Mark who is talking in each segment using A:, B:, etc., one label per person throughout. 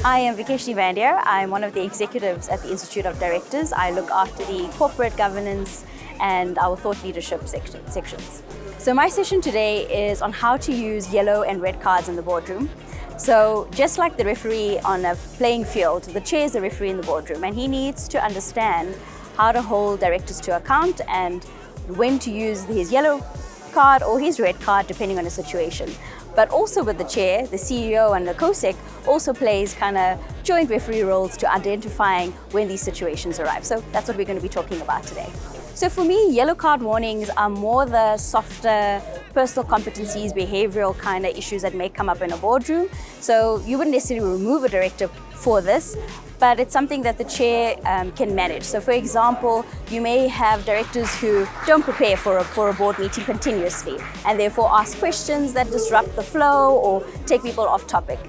A: I am Vikeshni Vandayar. I'm one of the executives at the Institute of Directors. I look after the corporate governance and our thought leadership sections. So my session today is on how to use yellow and red cards in the boardroom. So just like the referee on a playing field, the chair is the referee in the boardroom, and he needs to understand how to hold directors to account and when to use his yellow card or his red card depending on the situation. But also with the chair, the CEO and the COSEC also plays kind of joint referee roles to identifying when these situations arrive. So that's what we're going to be talking about today. So for me, yellow card warnings are more the softer personal competencies, behavioral kind of issues that may come up in a boardroom. So you wouldn't necessarily remove a director for this, but it's something that the chair can manage. So for example, you may have directors who don't prepare for a board meeting continuously and therefore ask questions that disrupt the flow or take people off topic.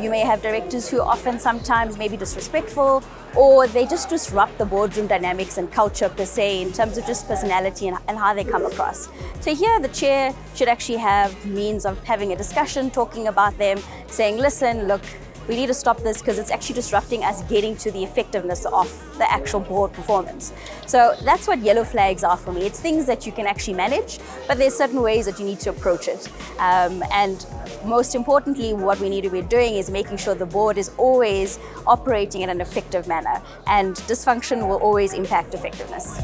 A: You may have directors who often sometimes may be disrespectful, or they just disrupt the boardroom dynamics and culture per se in terms of just personality and how they come across. So here the chair should actually have means of having a discussion, talking about them, saying, listen, look, we need to stop this because it's actually disrupting us getting to the effectiveness of the actual board performance. So that's what yellow flags are for me. It's things that you can actually manage, but there's certain ways that you need to approach it. And most importantly, what we need to be doing is making sure the board is always operating in an effective manner, and dysfunction will always impact effectiveness.